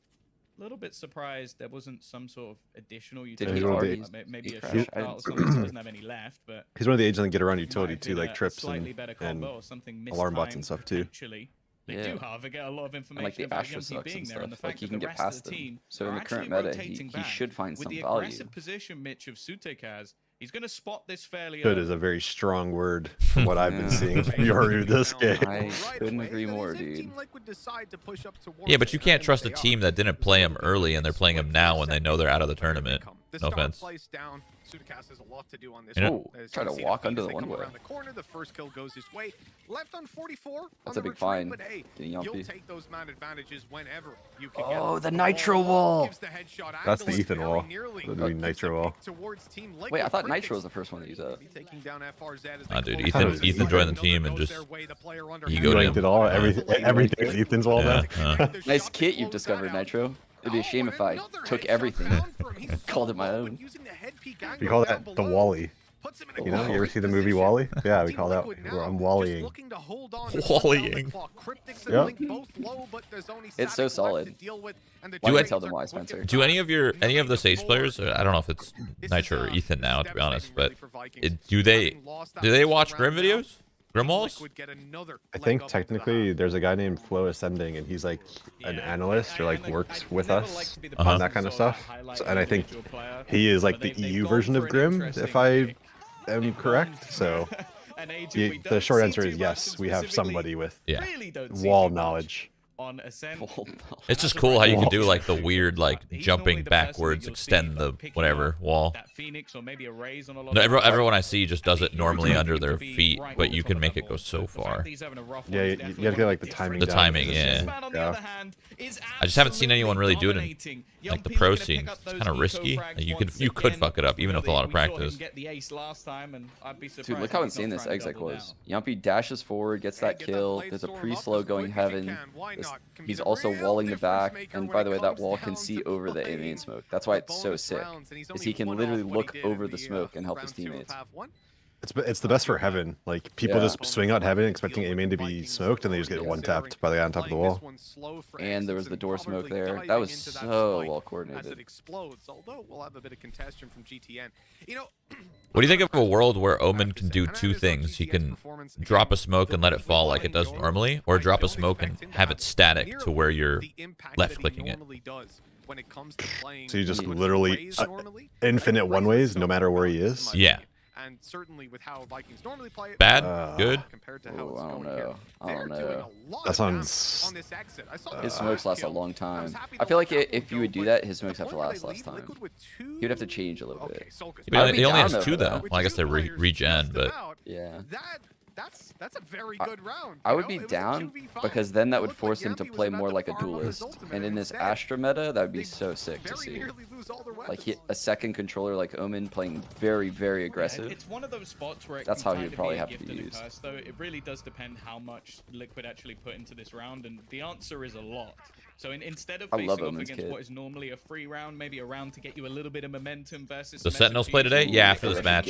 little bit surprised there wasn't some sort of additional Did utility. he already Maybe a crash? shot or something that doesn't have any left, but He's one of the agents that get around might utility have too, been like a trips slightly better combo and or something alarm bots and mistimed, stuff too. potentially. They Yeah. do, however, get a lot of And information like the about Astra Yumpy sucks being and there, and the stuff. Like fact you that can the get rest of past the them. team So in are the current actually meta, rotating he back. should find With some the value. aggressive position Mitch of Sutek has, he's going to spot this fairly Good early. is a very strong word from what I've been seeing from Yoru this game. I couldn't agree more, dude. Yeah, but you can't trust a team that didn't play him early and they're playing him now when they know they're out of the tournament. No offense. You know? Oh, try to walk under the one way. The first kill goes his way. Left on 44. That's on a the big retreat, find. but hey, Getting you'll Yumpy. take those man advantages whenever you can Oh, get the them. nitro wall. Gives the headshot That's the angle, Ethan very wall. nearly The new gives nitro the wall. pick towards Team Liquid. Wait, I thought Cryptics Nitro was the first one to use that. taking down FRZ as Nah, they dude, close Ethan down. joined the team and Goes just their way, the player under he hand. go to Ranked it all. Everything's Ethan's wall now. Yeah, Nice kit you've discovered, Nitro. It'd be a shame if I took everything, called it my own. We call that the Wally. You know, you ever see the movie Wally? Yeah, we call that I'm Wallying. Wallying. It's so solid. Do Why I tell them why, Spencer? Do any of the Sage players, I don't know if it's Nitro or Ethan now, to be honest, but do they watch Grim videos? Grim walls? I think technically there's a guy named Flow Ascending, and he's like an analyst or like works with us on that kind of stuff. So, and I think he is like the EU version of Grim, if I am correct. So the short answer is yes, we have somebody with wall knowledge. On Ascent. It's just cool how you can do like the weird like jumping backwards, extend the whatever wall. No, everyone I see just does it normally under their feet, but you can make it go so far. Yeah, you have to get like the timing. The down. timing, yeah. I just haven't seen anyone really do it in like the pro scene. It's kind of risky. Like, you could fuck it up even with a lot of practice. Dude, look how insane this exec was. Yumpy dashes forward, gets that kill. There's a pre-slow going heaven. He's also walling the back, and by the way, that wall can see over the A main smoke. That's why it's so sick, is he can literally look over the smoke and help his teammates. It's the best for heaven. Like people just swing out heaven expecting A main to be smoked, and they just get one tapped by the guy on top of the wall. And there was the door smoke there. That was so well coordinated. What do you think of a world where Omen can do two things? He can drop a smoke and let it fall like it does normally, or drop a smoke and have it static to where you're left clicking it. So you just literally infinite one ways no matter where he is. Yeah. And certainly with how Vikings normally play it, bad, good. Compared to how Oh, it's I don't going here. know. I don't know. That sounds. On this exit. I saw His smokes last a long time. I feel like if you would do that, his smokes have to last less time. He would have to change a little bit. But he only has two though. Well, I guess they regen, but Yeah. That's a very good round. I would be down because then that would force him to play more like a duelist. And in this Astra meta, that would be so sick to see. Like a second controller like Omen playing very, very aggressive. It's one of those spots where That's how he would probably have to be used. Though it really does depend how much Liquid actually put into this round, and the answer is a lot. So instead of facing off against what is normally a free round, maybe a round to get you a little bit of momentum versus the Sentinels play today? Yeah, after this match.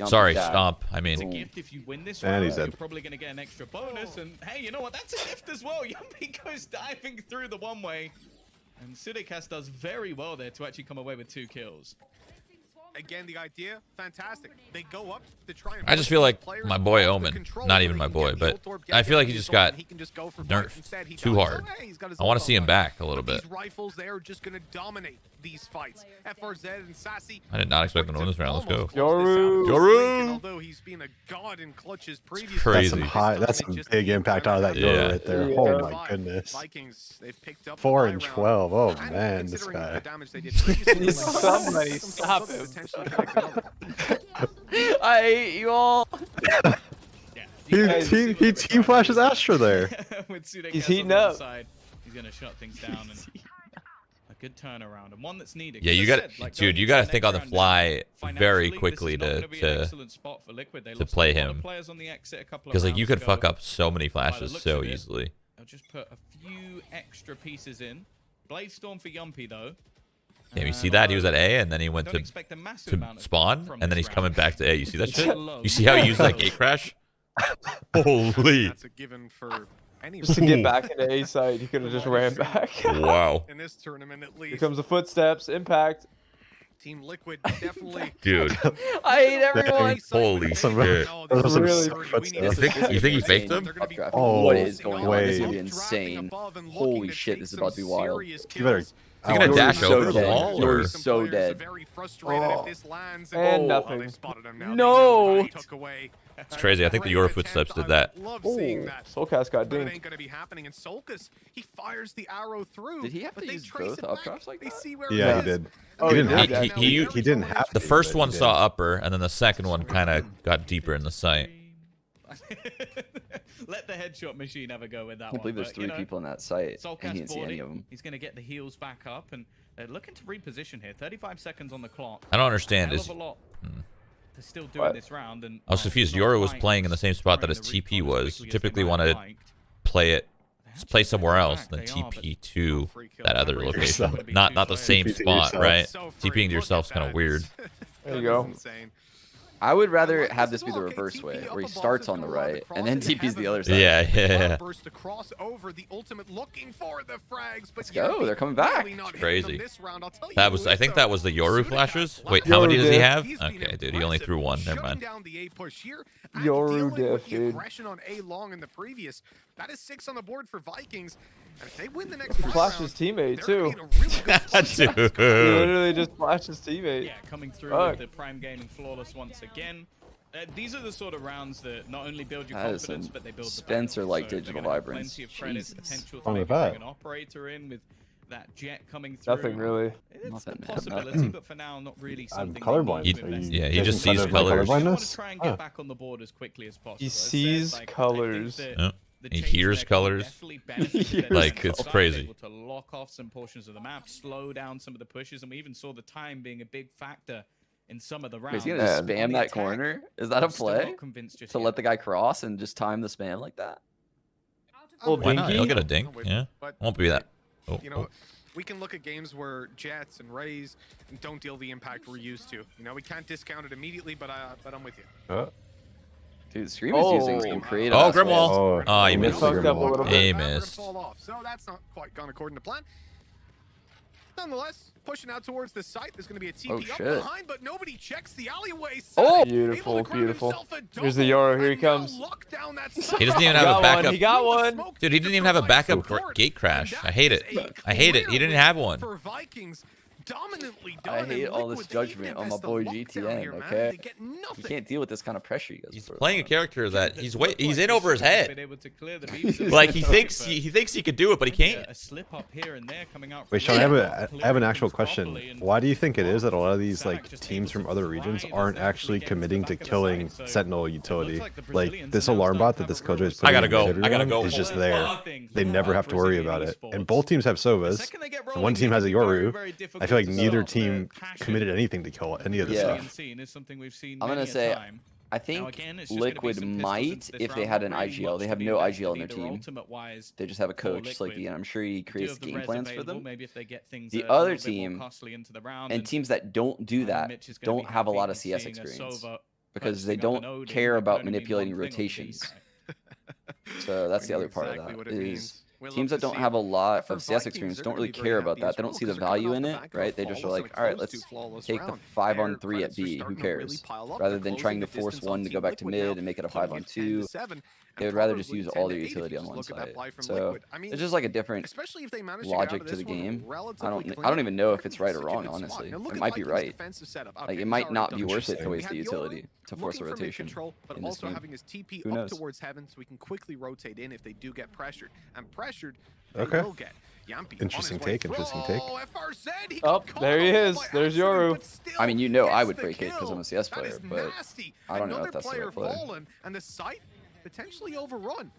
Sorry, Stomp. I mean, if you win this and round, you're probably going to get an extra bonus. And hey, you know what? That's a gift as well. Yumpy goes diving through the one way. And Sudekas does very well there to actually come away with 2 kills. Again, the idea, fantastic. They go up to try and I just feel like my boy Omen, not even my boy, but I feel like he just got nerfed too hard. I want to see him back a little bit. These rifles, they are just going to dominate these fights. FRZ and Sassy. I did not expect them to win this round. Let's go. Yoru. Yoru. Although he's been a god in clutches previously. Crazy. That's some big impact out of that Yoru right there. Oh my goodness. Vikings, they've picked up 4 and 12. Oh man, this guy. Somebody stop him. I hate you all. He team flashes Astra there. He's heating up. He's going to shut things down. And a good turnaround and one that's needed. Yeah, you got, dude. You got to think on the fly very quickly to play him, because like you could fuck up so many flashes so easily. I'll just put a few extra pieces in. Blade Storm for Yumpy though. Yeah, you see that? He was at A, and then he went to spawn, and then he's coming back to A. You see that shit? You see how he used that gate crash? Holy. That's a given for Just to get back into A side, you could have just ran back. Wow. In this tournament, at least. Here comes the footsteps. Impact. Team Liquid definitely. Dude. I hate everyone. Holy shit. You think he faked them? Oh, what is going on? This is gonna be insane. Holy shit, this is about to be wild. You better. Is he gonna dash so over the dead. wall? You're Or? so dead. Oh. And nothing. No. It's crazy. I think the Yoru footsteps did that. Oh, Soulcast got But it dinged. ain't gonna be happening. And Solkus, he fires the arrow through. Did he have but to they use trace both it up back. drops like They that? see where Yeah, it he is. did. Oh, he he didn't did have that. to. He didn't have to. The first but one he did. saw upper, and then the second one kind of got deeper in the sight. Let the headshot machine ever go with that I can't believe there's 3 people in that site, and he didn't see any of them. He's going to get the heals back up, and they're looking to reposition here. 35 seconds on the clock. I don't understand. Hell Is of a lot to still do What? in this round. And I was confused. Yoru was playing in the same spot that his TP was. Typically want to play somewhere else than TP to that other location. Not the same TP to spot, yourself. right? So free. TPing to Look yourself's at kind of that. weird. There you go. That is insane. I would rather like have this this be as the well. Okay, reverse TP way, up where he above starts is on the gonna run right, across and then into TP's the heaven. other side. Yeah. Burst across over the ultimate, looking for the frags. But Let's go, they're coming back. really not hitting Crazy. them this round. I'll tell you That who was. is, I think that though. was the Yoru Sudakaz flashes. left Wait, how many Yoru does he diff. have? He's been Okay, dude, he only threw one. Never shutting mind. down the A push here, and Yoru dealing diff, with the dude. aggression on A long in the previous. That is 6 on the board for Vikings. And if they win the next five Flashed rounds, his teammate, they're gonna too. be in a really good spot. Dude. He literally just flashed his teammate. Yeah, coming through Fuck. with the Prime Gaming flawless once again. These are the sort of rounds that not only build your That is confidence, some but they build the Spencer-like background. So digital they're gonna have vibrance. plenty of credit Jesus. potential to On maybe with that. bring an operator in with that jet coming through. Nothing really. It's a Nothing, man. possibility, but for now, not really I'm something. colorblind. they need So to invest you in. Yeah, he guys just can sees kind of like colors. They want colorblindness? to try and get back on the board as quickly as possible. He As said, sees like, I think colors. that Yeah. the He change hears there can colors. definitely benefit He their Like, defensive it's side, crazy. able to lock off some portions of the map, slow down some of the pushes, and we even saw the time being a big factor in some of the Wait, rounds. is he gonna just On the spam that attack, corner? Is that a I'm still not play? convinced just To yet. let the guy cross and just time the spam like that? Well, Why not? Dinky? He'll get a dink. Yeah. But, Won't be that. Oh, you know, we can look at games where Jets and Rays don't deal the impact we're used to. You know, we can't discount it immediately, but I'm with you. Dude, Scream is using some creative. Oh, ass Grimwall. plays. Oh, he He missed. fucked up a little bit. He We're gonna missed. fall off, so that's not quite gone according to plan. Nonetheless, pushing out towards the site, there's going to be a TP Oh, up shit. behind, but nobody checks the alleyway. Oh! Beautiful, Able to grab beautiful. himself a Here's the double, Yoru, here he and now comes. lock down that He site. doesn't even He have a got backup. one, he got one. Dude, he didn't even have a backup gate crash. I hate it. I hate it. He didn't have one. For Vikings, dominantly I done, hate and all this Liquid, they judgment even on my invest the boy lockdown GTN, here, man. okay? They get You nothing. can't deal with this kind of pressure you guys He's put playing a on. character that he's He's in over his head. Like Like he thinks he could do it, but he can't. A slip up here and there coming out. Wait, from Sean, I the have an actual clearing question. properly and Why do you think it is that a lot of these Sack like just teams able from to other ride regions as aren't they're actually actually committing getting to to the back of the killing site? So Sentinel it utility? looks like the Like Brazilians this are now alarm bot that starting this to have a Killjoy is real I gotta putting in go. the I gotta video go. is just there. They never have to worry about it. And both teams have Sovas. And one team has a Yoru. I feel like neither team committed anything to kill any of this Yeah. stuff. I'm gonna say, I think Liquid might if they had an IGL. They have no IGL in their team. They just have a coach, just like Ian. I'm sure he creates game plans for them. The other team and teams that don't do that don't have a lot of CS experience because they don't care about manipulating rotations. So that's the other part of that is teams that don't have a lot of CS experience don't really care about that. They don't see the value in it, right? They just are like, all right, let's take the 5-on-3 at B. Who cares? Rather than trying to force one to go back to mid and make it a 5-on-2, they would rather just use all their utility on one side. So it's just like a different logic to the game. I don't even know if it's right or wrong, honestly. It might be right. Like it might not be worth it to waste the utility to force a rotation in this game. Having his TP Who up knows? towards heaven so we can quickly rotate in if they do get pressured. And pressured, Okay. they will get. Yampi Interesting on his way take, interesting through. take. Oh, FR said he Oh, got caught there he off is. by There's accident, Yoru. but still I mean, you know I gets would the break it because kill. I'm a CS That is player, but nasty. I don't know Another if that's the player right play. fallen, and the site potentially overrun.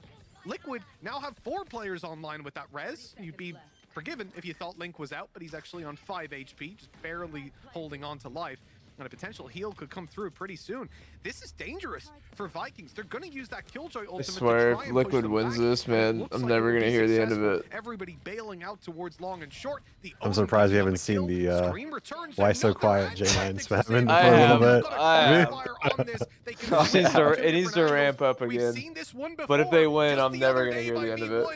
Liquid now have 4 players online with that res. You'd be forgiven if you thought Link was out, but he's actually on 5 HP, just barely holding on to life. And a potential heal could come through pretty soon. This is dangerous for Vikings. They're going to use that Killjoy ultimate. I swear, if Liquid wins this, man, I'm never going to hear the end of it. Everybody bailing out towards long and short. I'm surprised we haven't seen the Why So Quiet J9 spamming for a little bit. It needs to ramp up again. But if they win, I'm never going to hear the end of it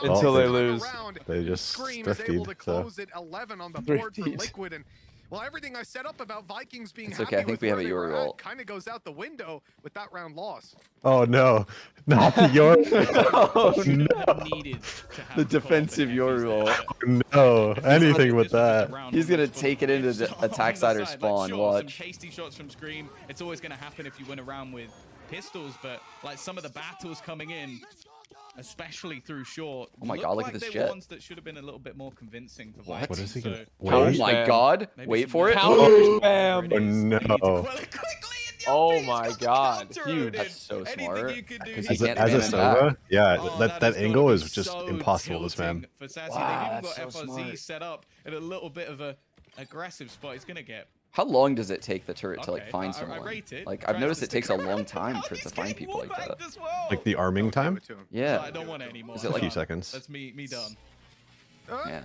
until they lose. They just thriftied. So. 11 on the board for Liquid, and well, everything I set up about Vikings being happy okay. I think we have a Yoru ult. Kind of goes out the window with that round loss. Oh no, not the Yoru. Oh no. The defensive Yoru ult. No, anything with that. He's gonna take it into the attack side or spawn. Watch. Some hasty shots from Scream. It's always gonna happen if you win a round with pistols, but like some of the battles coming in, especially through short. Oh my god, look at this jet. Ones that should have been a little bit more convincing for Vikings. What is he gonna? Oh my god! Wait for it. Oh no! Oh my god! Huge. That's so smart. As a Sova, yeah, that angle is just impossible to spam. Wow, that's so smart. Set up in a little bit of a aggressive spot. He's gonna get. How long does it take the turret to like find someone? Like I've noticed it takes a long time for it to find people like that. Like the arming time? Yeah. I don't want it anymore. Is it like a few seconds? That's me done. Man,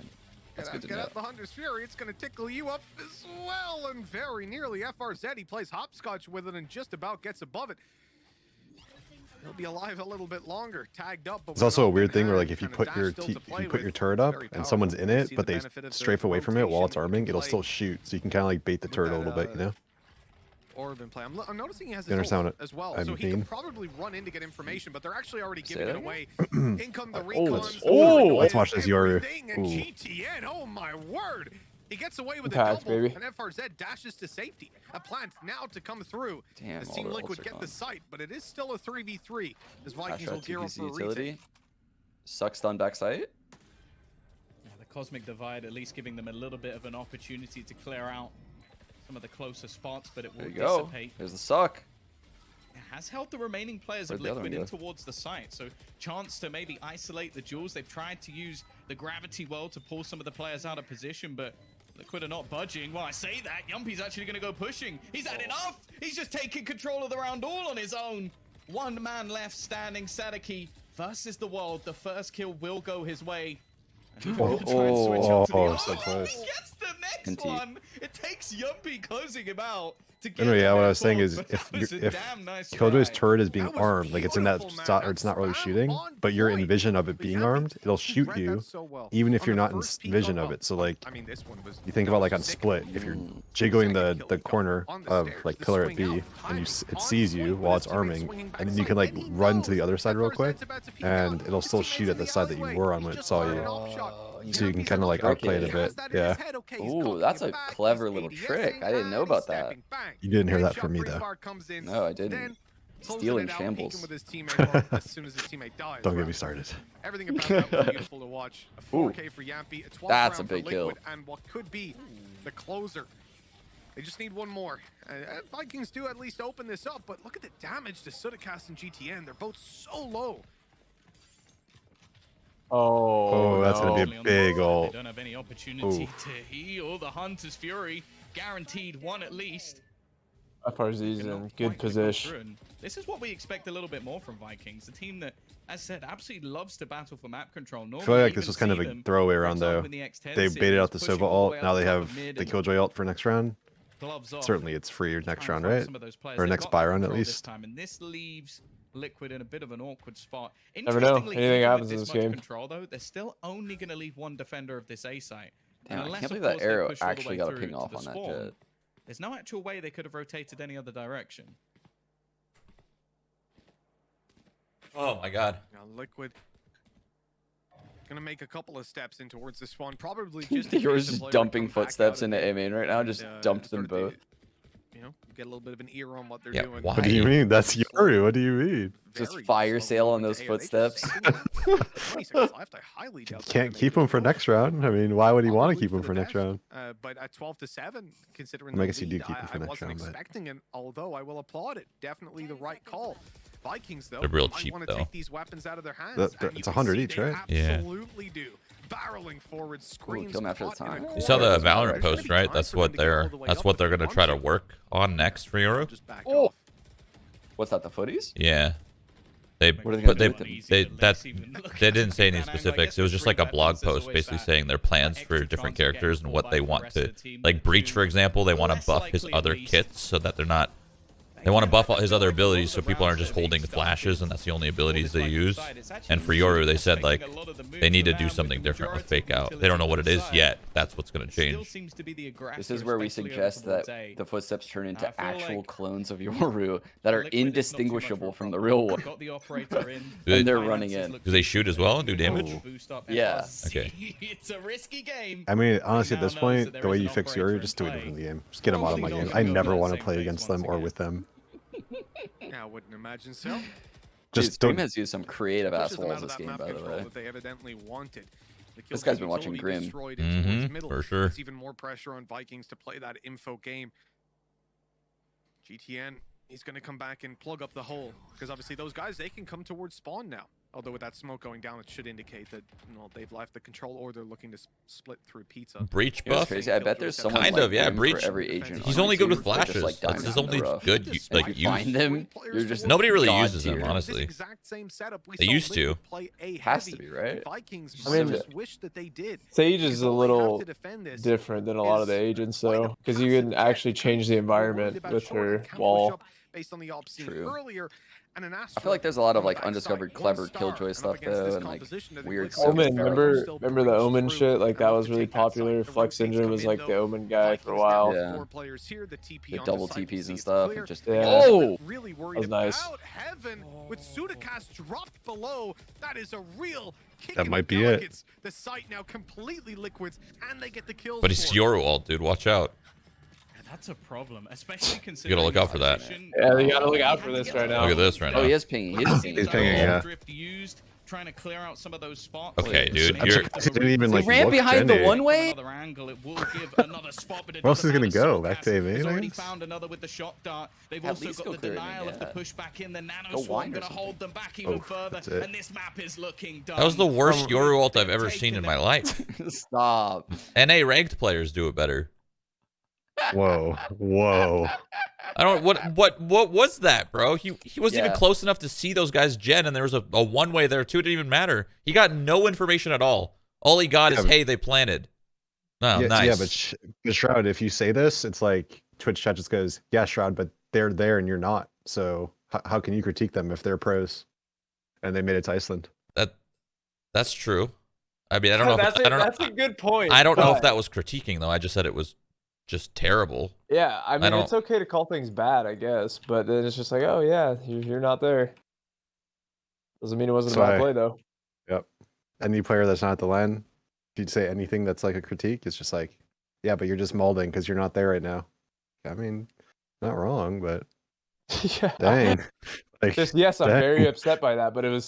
that's good to know. The Hunter's Fury, it's going to tickle you up as well, and very nearly FRZ. He plays hopscotch with it and just about gets above it. He'll be alive a little bit longer, tagged up. It's also a weird thing where like if you put your turret up and someone's in it, but they strafe away from it while it's arming, it'll still shoot. So you can kind of like bait the turret a little bit, you know? Orb play. I'm noticing he has his ult as well, so he can probably run in to get information, but they're actually already giving it away. In come the recons. Let's watch this Yoru. GTN, oh my word! He gets away with a double, baby. and FRZ dashes to safety. A plant now to come through. Damn, as Team Liquid get the site, but it is still a 3v3. As Vikings will gear up for a retake. Suck stun back site. Yeah, the Cosmic Divide at least giving them a little bit of an opportunity to clear out some of the closer spots, but it will dissipate. There's the suck. It has helped the remaining players of Liquid in towards the site, so chance to maybe isolate the jewels. They've tried to use the gravity well to pull some of the players out of position, but Liquid are not budging. Well, I say that, Yumpy's actually going to go pushing. He's had enough! He's just taking control of the round all on his own. One man left standing, Sadiki versus the world. The first kill will go his way. So close. He gets the next one. It takes Yumpy closing him out. Anyway, yeah, what I was saying is if Killjoy's turret is being armed, like it's in that spot or it's not really shooting, but you're in vision of it being armed, it'll shoot you even if you're not in vision of it. So like you think about like on split, if you're jiggling the corner of like pillar at B and it sees you while it's arming, and then you can like run to the other side real quick and it'll still shoot at the side that you were on when it saw you. So you can kind of like outplay it a bit. Yeah. Ooh, that's a clever little trick. I didn't know about that. You didn't hear that from me though. No, I didn't. Stealing shambles. Don't get me started. Everything about that was beautiful to watch. A 4K for Yampy. That's a big kill. And what could be the closer. They just need one more. Vikings do at least open this up, but look at the damage to Sudacast and GTN. They're both so low. Oh, that's gonna be a big ult. They don't have any opportunity to heal. The Hunter's Fury guaranteed one at least. FRZ's in good position. This is what we expect a little bit more from Vikings, a team that, as said, absolutely loves to battle for map control. Normally, I feel like this was kind of a throwaway round though. They baited out the Sova ult. Now they have the Killjoy ult for next round. Certainly, it's free next round, right? Or next buy round at least. And this leaves Liquid in a bit of an awkward spot. Never know. Anything happens in this game. Control, though, they're still only going to leave one defender of this A site. Damn, I can't believe that arrow actually got a ping off on that jet. There's no actual way they could have rotated any other direction. Oh my god. Now Liquid gonna make a couple of steps in towards this one. Probably just Yours just dumping footsteps into A main right now. Just dumped them both. You know, get a little bit of an ear on what they're doing. Why? What do you mean? That's Yoru. What do you mean? Just fire sale on those footsteps. 20 seconds left. I highly doubt can't keep him for next round. I mean, why would he want to keep him for next round? But at 12-7, considering I guess you do keep him for I next wasn't round. expecting it, although I will applaud it. Definitely the right call. Vikings, though, They're real might cheap, want to though. take these weapons out of their hands. It's 100 each, right? Yeah. Absolutely do. Barreling forward, screams kill him after the caught in a time. You saw the corner. Valorant There's gonna post, be right? time That's for them what to get all they're the way that's up what if they're they gonna want try to to. work on next for Yoru. Just back Oh. off. What's that? The footies? Yeah. They What are they but gonna they do with they didn't say any specifics. It was just like a blog post basically saying their plans for different characters and what they want to, like Breach, for example, they want to buff his other kits so that they're not, they want to buff all his other abilities so people aren't just holding flashes and that's the only abilities they use. And for Yoru, they said like they need to do something different with Fake Out. They don't know what it is yet. That's what's going to change. This is where we suggest that the footsteps turn into actual clones of Yoru that are indistinguishable from the real one. And they're running in. Do they shoot as well and do damage? Yeah. Okay. It's a risky game. I mean, honestly, at this point, the way you fix Yoru, just do it from the game. Just get them out of my game. I never want to play against them or with them. Yeah, I wouldn't imagine so. Dude, Just Scream don't. has used some creative ass Pushes them walls out of this that game, map by the control way. that they evidently wanted. The This kill guy's been watching utility Grim. destroyed into towards middle. For sure. It's even more pressure on Vikings to play that info game. GTN, he's going to come back and plug up the hole because obviously those guys, they can come towards spawn now. Although with that smoke going down, it should indicate that they've left the control or they're looking to split through pizza. Breach You know what's buff? crazy? I bet there's someone Kind like of, yeah, Grim Breach. for every agent. He's on only good with YouTube that just, flashes. like, That's dies his in the only rough. good, And if like, you use. find him, you're just Nobody really God uses him, tier. honestly. They used to. Has to be, right? Vikings I mean, just wish that they did. Sage because is a all they have little to defend this different than a lot of the is agents, quite a though, because you passive can jet. actually change the We're worried environment about with short her and counter push wall. up based on the op seen True. earlier, and an I feel like there's a lot of like backside, undiscovered, one clever star, killjoy and up stuff against this though, and like composition, I think weird Liquid stuff. Omen, Omen, remember the Omen breached shit? through. Like They're that looking was to really take that side. popular. The Flex rotates Ninja come was in, like the though. Omen guy for a Vikings while. down to Yeah. 4 players here. The TP The on double site, TPs and it's stuff, clear. and just Yeah. oh, Really worried That was nice. about Heaven with Sudacast dropped below. That is a real kick That in might the be it. delegates. The site now completely liquids, and they get the kills. But it's for it. Yoru ult, dude. Watch out. That's a problem, especially You considering. gotta look out for that. Yeah, you gotta look out for this right now. Look at this right oh, he now. is pinging. He is pinging. He's pinging, yeah. Drift used, trying to clear out some of those spots. Okay, dude. I'm You're surprised he didn't even He like ran look behind the trendy. one way. Another angle, it will give another spot, but it Where else doesn't is he gonna matter. go? Back to Has A-main, I already guess? found another with the shock dart. They've At also least got go the clear it, denial of the yeah. pushback in. The nano Go swarm wine or gonna hold something. them back even further, that's it. and this map is looking done. that was the worst Yoru ult I've ever seen in my life. Stop. NA ranked players do it better. Whoa, whoa. I don't what was that, bro? He wasn't even Yeah. close enough to see those guys gen, and there was a one way there too. It didn't even matter. He got no information at all. All he got Yeah, is, but- hey, they planted. Oh, Yeah, nice. yeah, but Shroud, if you say this, it's like Twitch chat just goes, yeah, Shroud, but they're there and you're not. So how can you critique them if they're pros and they made it to Iceland? That's true. I mean, I don't know. If, I don't That's know. a good point. I don't know if but- that was critiquing though. I just said it was just terrible. Yeah, I mean, don't- it's okay to call things bad, I guess, but then it's just like, oh yeah, you're not there. Doesn't mean it wasn't a bad Sorry. play though. Yep. Any player that's not at the LAN, if you'd say anything that's like a critique, it's just like, yeah, but you're just molding because you're not there right now. I mean, not wrong, but Yeah. dang. Like, Just yes, I'm dang. very upset by that, but it was